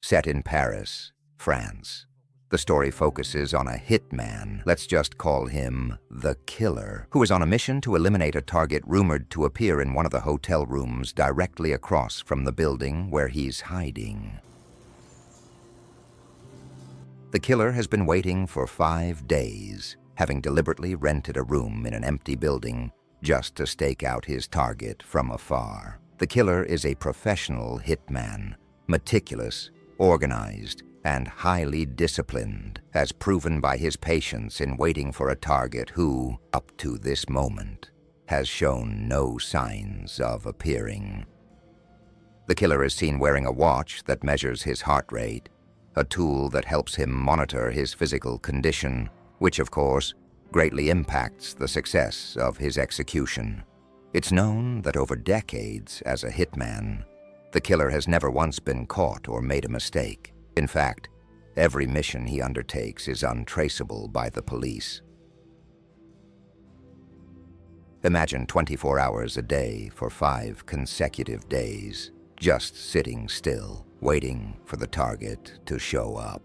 Set in Paris, France. The story focuses on a hitman, let's just call him the Killer, who is on a mission to eliminate a target rumored to appear in one of the hotel rooms directly across from the building where he's hiding. The Killer has been waiting for 5 days, having deliberately rented a room in an empty building just to stake out his target from afar. The Killer is a professional hitman, meticulous, organized, and highly disciplined, as proven by his patience in waiting for a target who, up to this moment, has shown no signs of appearing. The Killer is seen wearing a watch that measures his heart rate, a tool that helps him monitor his physical condition, which, of course, greatly impacts the success of his execution. It's known that over decades as a hitman, the Killer has never once been caught or made a mistake. In fact, every mission he undertakes is untraceable by the police. Imagine 24 hours a day for 5 consecutive days, just sitting still, waiting for the target to show up.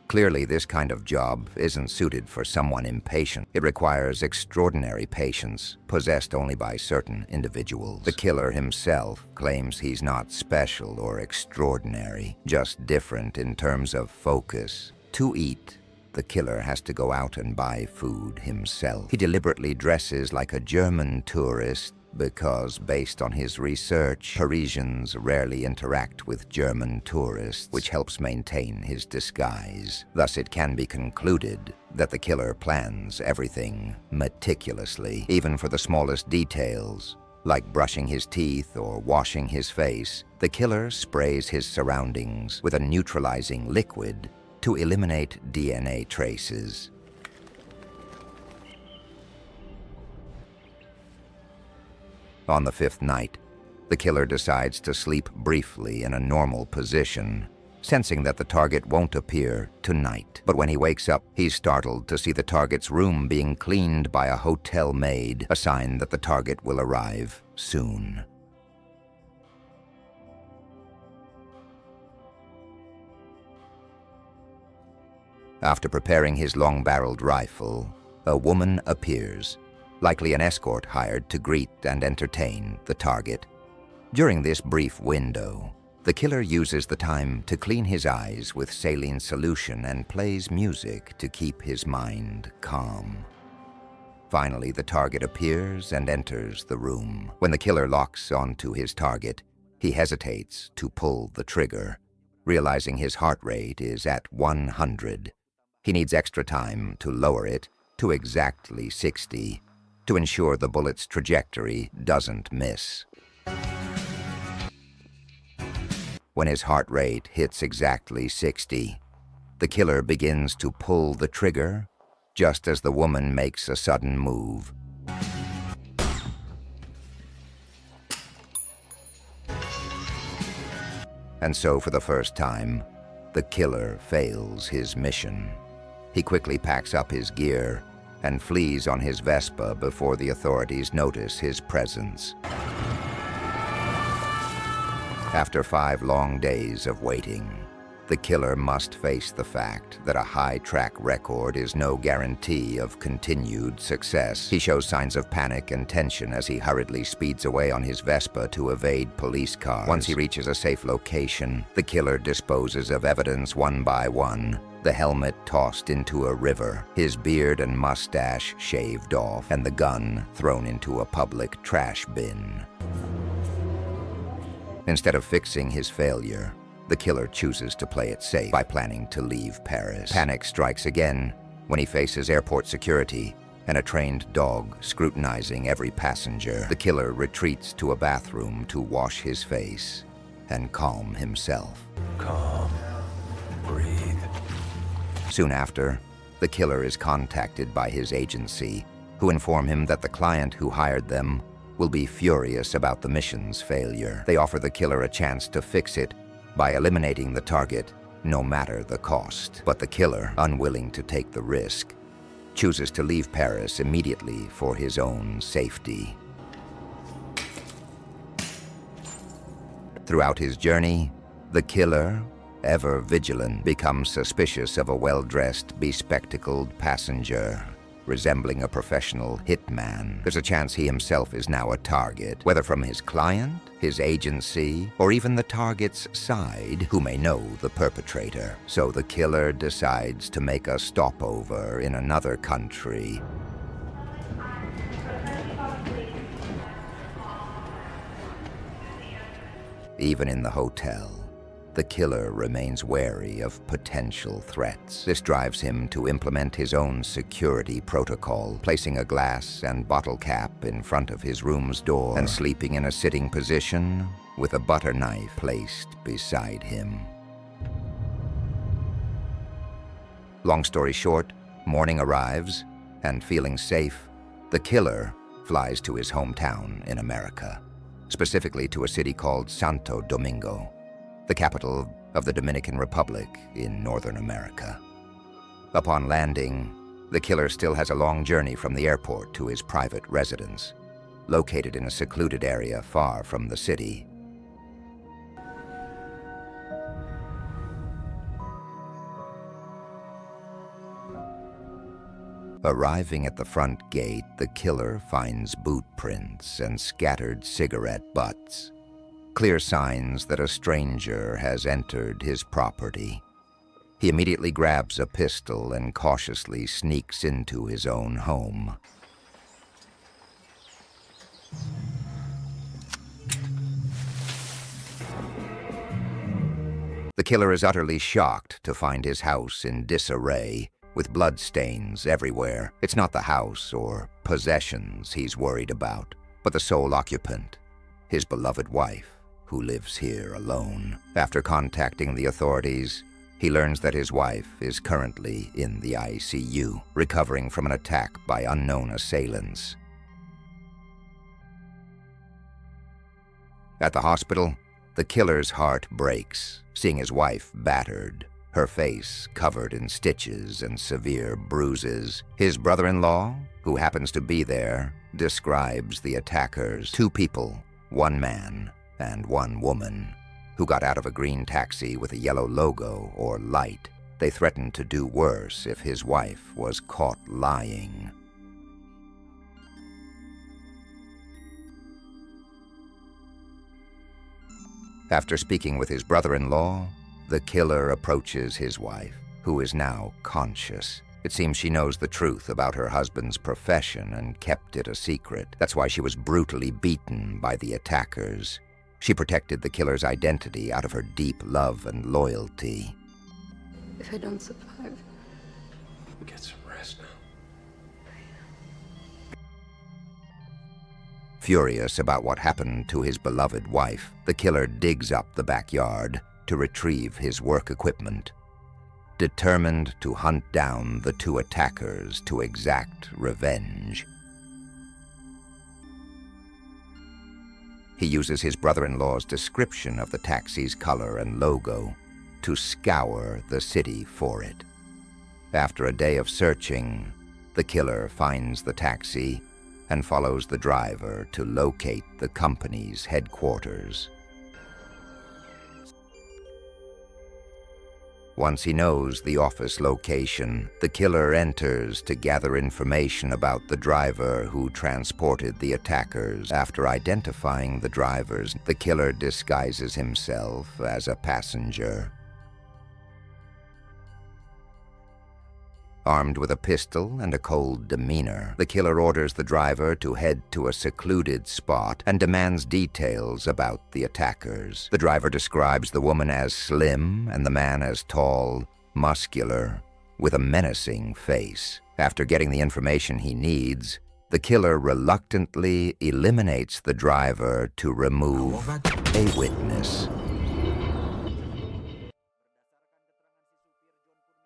Clearly, this kind of job isn't suited for someone impatient. It requires extraordinary patience, possessed only by certain individuals. The Killer himself claims he's not special or extraordinary, just different in terms of focus. To eat, the Killer has to go out and buy food himself. He deliberately dresses like a German tourist because, based on his research, Parisians rarely interact with German tourists, which helps maintain his disguise. Thus, it can be concluded that the Killer plans everything meticulously, even for the smallest details, like brushing his teeth or washing his face. The Killer sprays his surroundings with a neutralizing liquid to eliminate DNA traces. On the 5th night, the Killer decides to sleep briefly in a normal position, sensing that the target won't appear tonight. But when he wakes up, he's startled to see the target's room being cleaned by a hotel maid, a sign that the target will arrive soon. After preparing his long-barreled rifle, a woman appears, likely an escort hired to greet and entertain the target. During this brief window, the Killer uses the time to clean his eyes with saline solution and plays music to keep his mind calm. Finally, the target appears and enters the room. When the Killer locks onto his target, he hesitates to pull the trigger, realizing his heart rate is at 100. He needs extra time to lower it to exactly 60 to ensure the bullet's trajectory doesn't miss. When his heart rate hits exactly 60, the Killer begins to pull the trigger just as the woman makes a sudden move. And so, for the first time, the Killer fails his mission. He quickly packs up his gear and flees on his Vespa before the authorities notice his presence. After 5 long days of waiting, the Killer must face the fact that a high track record is no guarantee of continued success. He shows signs of panic and tension as he hurriedly speeds away on his Vespa to evade police cars. Once he reaches a safe location, the Killer disposes of evidence one by one, the helmet tossed into a river, his beard and mustache shaved off, and the gun thrown into a public trash bin. Instead of fixing his failure, the Killer chooses to play it safe by planning to leave Paris. Panic strikes again when he faces airport security and a trained dog scrutinizing every passenger. The Killer retreats to a bathroom to wash his face and calm himself. Calm. Breathe. Soon after, the Killer is contacted by his agency, who inform him that the client who hired them will be furious about the mission's failure. They offer the Killer a chance to fix it by eliminating the target, no matter the cost. But the Killer, unwilling to take the risk, chooses to leave Paris immediately for his own safety. Throughout his journey, the Killer ever vigilant, becomes suspicious of a well-dressed, bespectacled passenger resembling a professional hitman. There's a chance he himself is now a target, whether from his client, his agency, or even the target's side, who may know the perpetrator. So the killer decides to make a stopover in another country. Even in the hotel, the killer remains wary of potential threats. This drives him to implement his own security protocol, placing a glass and bottle cap in front of his room's door and sleeping in a sitting position with a butter knife placed beside him. Long story short, morning arrives, and feeling safe, the killer flies to his hometown in America, specifically to a city called Santo Domingo, the capital of the Dominican Republic in Northern America. Upon landing, the killer still has a long journey from the airport to his private residence, located in a secluded area far from the city. Arriving at the front gate, the killer finds boot prints and scattered cigarette butts, clear signs that a stranger has entered his property. He immediately grabs a pistol and cautiously sneaks into his own home. The killer is utterly shocked to find his house in disarray, with bloodstains everywhere. It's not the house or possessions he's worried about, but the sole occupant, his beloved wife, who lives here alone. After contacting the authorities, he learns that his wife is currently in the ICU, recovering from an attack by unknown assailants. At the hospital, the killer's heart breaks, seeing his wife battered, her face covered in stitches and severe bruises. His brother-in-law, who happens to be there, describes the attackers: two people, one man and one woman, who got out of a green taxi with a yellow logo or light. They threatened to do worse if his wife was caught lying. After speaking with his brother-in-law, the killer approaches his wife, who is now conscious. It seems she knows the truth about her husband's profession and kept it a secret. That's why she was brutally beaten by the attackers. She protected the killer's identity out of her deep love and loyalty. If I don't survive, Get some rest now. Furious about what happened to his beloved wife, the killer digs up the backyard to retrieve his work equipment, determined to hunt down the two attackers to exact revenge. He uses his brother-in-law's description of the taxi's color and logo to scour the city for it. After a day of searching, the killer finds the taxi and follows the driver to locate the company's headquarters. Once he knows the office location, the killer enters to gather information about the driver who transported the attackers. After identifying the drivers, the killer disguises himself as a passenger. Armed with a pistol and a cold demeanor, the killer orders the driver to head to a secluded spot and demands details about the attackers. The driver describes the woman as slim and the man as tall, muscular, with a menacing face. After getting the information he needs, the killer reluctantly eliminates the driver to remove a witness.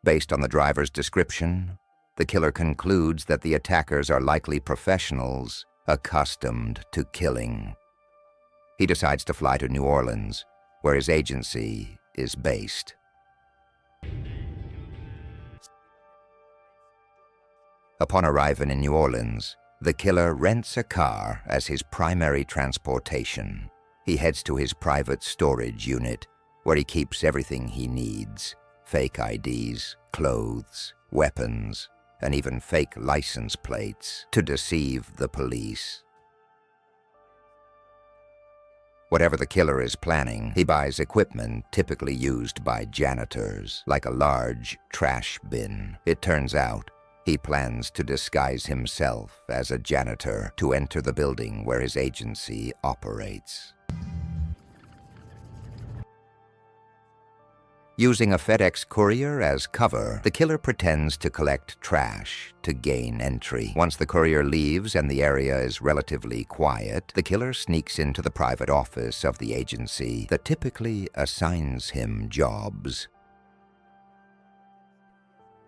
Based on the driver's description, the killer concludes that the attackers are likely professionals accustomed to killing. He decides to fly to New Orleans, where his agency is based. Upon arriving in New Orleans, the killer rents a car as his primary transportation. He heads to his private storage unit, where he keeps everything he needs: fake IDs, clothes, weapons, and even fake license plates to deceive the police. Whatever the killer is planning, he buys equipment typically used by janitors, like a large trash bin. It turns out he plans to disguise himself as a janitor to enter the building where his agency operates. Using a FedEx courier as cover, the killer pretends to collect trash to gain entry. Once the courier leaves and the area is relatively quiet, the killer sneaks into the private office of the agency that typically assigns him jobs.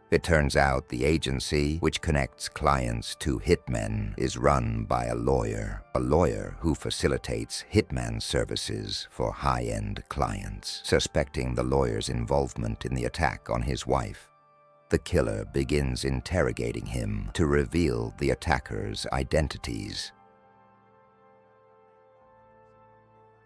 It turns out the agency, which connects clients to hitmen, is run by a lawyer who facilitates hitman services for high-end clients. Suspecting the lawyer's involvement in the attack on his wife, the killer begins interrogating him to reveal the attackers' identities.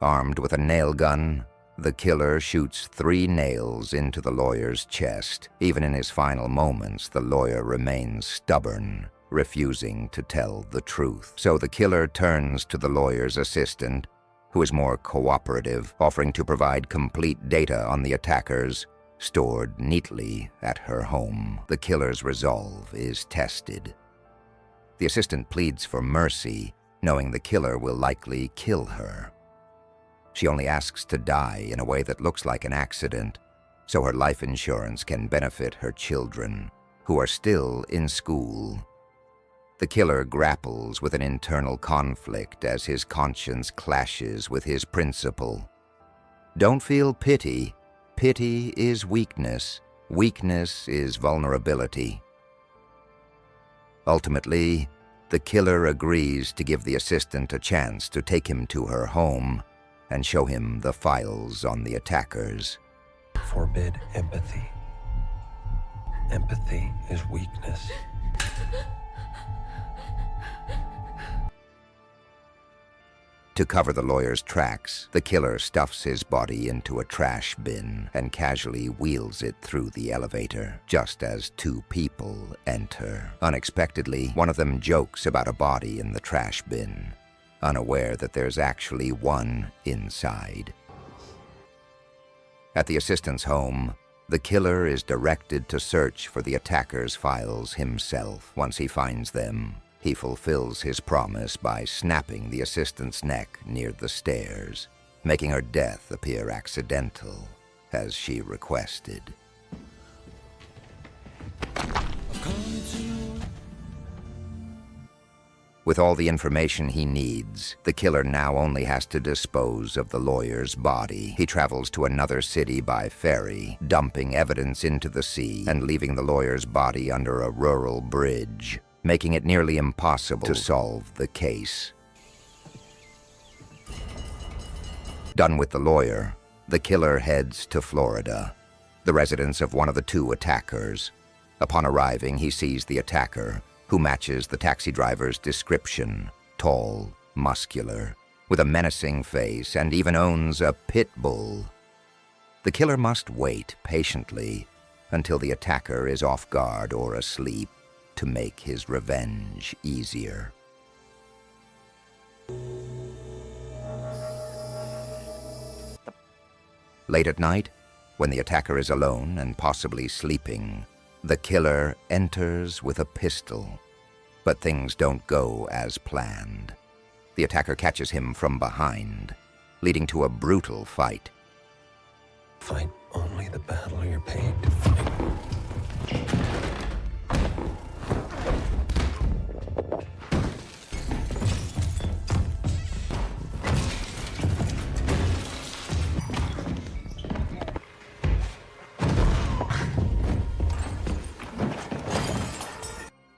Armed with a nail gun, the killer shoots 3 nails into the lawyer's chest. Even in his final moments, the lawyer remains stubborn, refusing to tell the truth. So the killer turns to the lawyer's assistant, who is more cooperative, offering to provide complete data on the attackers, stored neatly at her home. The killer's resolve is tested. The assistant pleads for mercy, knowing the killer will likely kill her. She only asks to die in a way that looks like an accident, so her life insurance can benefit her children, who are still in school. The killer grapples with an internal conflict as his conscience clashes with his principle. Don't feel pity. Pity is weakness. Weakness is vulnerability. Ultimately, the killer agrees to give the assistant a chance to take him to her home and show him the files on the attackers. Forbid empathy. Empathy is weakness. To cover the lawyer's tracks, the killer stuffs his body into a trash bin and casually wheels it through the elevator, just as 2 people enter. Unexpectedly, one of them jokes about a body in the trash bin, unaware that there's actually one inside. At the assistant's home, the killer is directed to search for the attacker's files himself. Once he finds them, he fulfills his promise by snapping the assistant's neck near the stairs, making her death appear accidental, as she requested. With all the information he needs, the killer now only has to dispose of the lawyer's body. He travels to another city by ferry, dumping evidence into the sea and leaving the lawyer's body under a rural bridge, making it nearly impossible to solve the case. Done with the lawyer, the killer heads to Florida, the residence of one of the 2 attackers. Upon arriving, he sees the attacker, who matches the taxi driver's description: tall, muscular, with a menacing face, and even owns a pit bull. The killer must wait patiently until the attacker is off guard or asleep to make his revenge easier. Late at night, when the attacker is alone and possibly sleeping, the killer enters with a pistol, but things don't go as planned. The attacker catches him from behind, leading to a brutal fight. Fight only the battle you're paid to fight.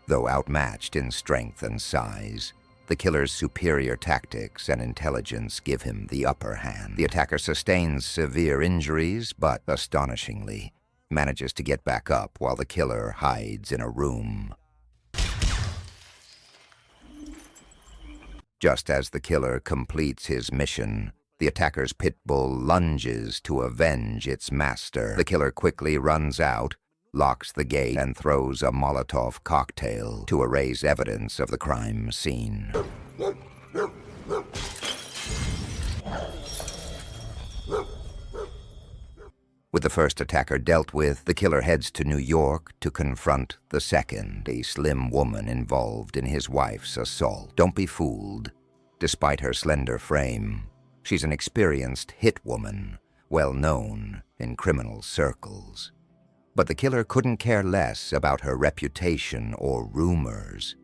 Though outmatched in strength and size, the killer's superior tactics and intelligence give him the upper hand. The attacker sustains severe injuries, but astonishingly, manages to get back up while the killer hides in a room. Just as the killer completes his mission, The attacker's pit bull lunges to avenge its master. The killer quickly runs out, locks the gate, and throws a Molotov cocktail to erase evidence of the crime scene. With the first attacker dealt with, the killer heads to New York to confront the second, a slim woman involved in his wife's assault. Don't be fooled. Despite her slender frame, she's an experienced hit woman, well known in criminal circles. But the killer couldn't care less about her reputation or rumors.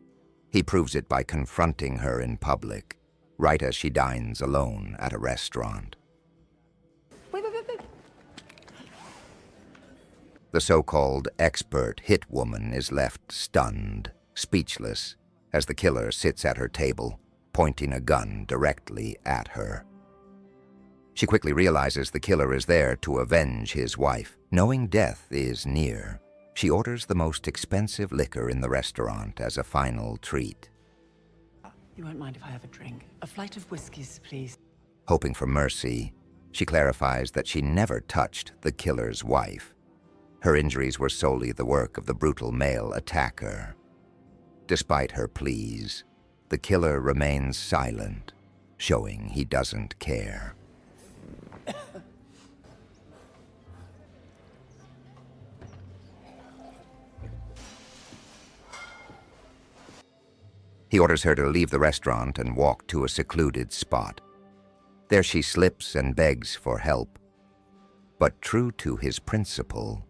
He proves it by confronting her in public, right as she dines alone at a restaurant. Wait. The so-called expert hit woman is left stunned, speechless, as the killer sits at her table, pointing a gun directly at her. She quickly realizes the killer is there to avenge his wife. Knowing death is near, she orders the most expensive liquor in the restaurant as a final treat. You won't mind if I have a drink? A flight of whiskeys, please. Hoping for mercy, she clarifies that she never touched the killer's wife. Her injuries were solely the work of the brutal male attacker. Despite her pleas, the killer remains silent, showing he doesn't care. He orders her to leave the restaurant and walk to a secluded spot. There she slips and begs for help. But true to his principle,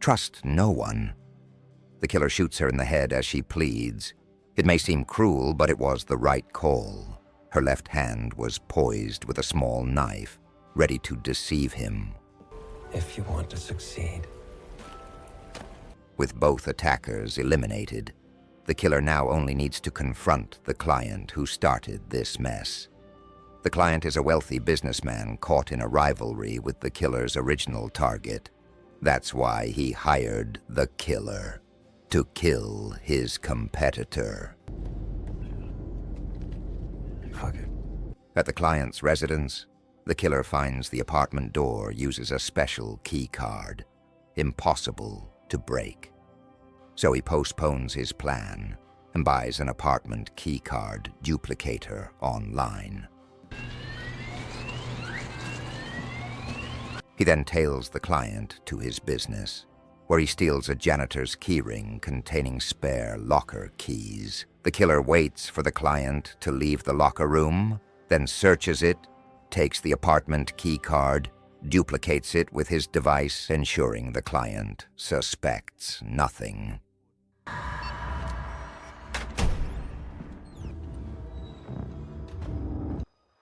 trust no one, the killer shoots her in the head as she pleads. It may seem cruel, but it was the right call. Her left hand was poised with a small knife, ready to deceive him. If you want to succeed. With both attackers eliminated, the killer now only needs to confront the client who started this mess. The client is a wealthy businessman caught in a rivalry with the killer's original target. That's why he hired the killer, to kill his competitor. Fuck it. At the client's residence, the killer finds the apartment door uses a special key card, impossible to break. So he postpones his plan and buys an apartment keycard duplicator online. He then tails the client to his business, where he steals a janitor's keyring containing spare locker keys. The killer waits for the client to leave the locker room, then searches it, takes the apartment keycard, duplicates it with his device, ensuring the client suspects nothing.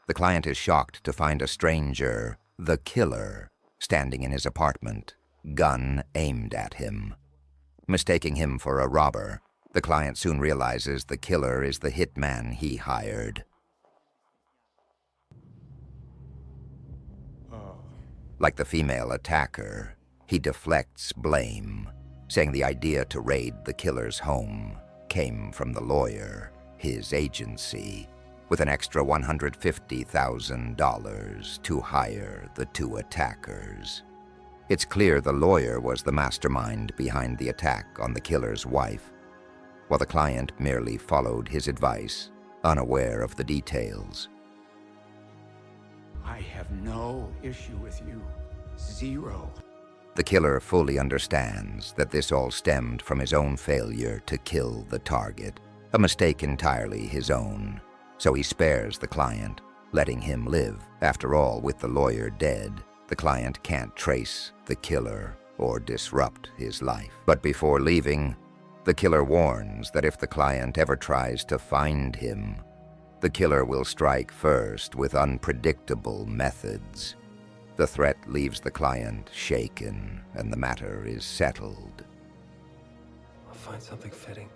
The client is shocked to find a stranger, the killer, standing in his apartment, gun aimed at him. Mistaking him for a robber, the client soon realizes the killer is the hitman he hired. Like the female attacker, he deflects blame, saying the idea to raid the killer's home came from the lawyer, his agency, with an extra $150,000 to hire the two attackers. It's clear the lawyer was the mastermind behind the attack on the killer's wife, while the client merely followed his advice, unaware of the details. I have no issue with you. Zero. The killer fully understands that this all stemmed from his own failure to kill the target, a mistake entirely his own. So he spares the client, letting him live. After all, with the lawyer dead, the client can't trace the killer or disrupt his life. But before leaving, the killer warns that if the client ever tries to find him, the killer will strike first with unpredictable methods. The threat leaves the client shaken, and the matter is settled. I'll find something fitting.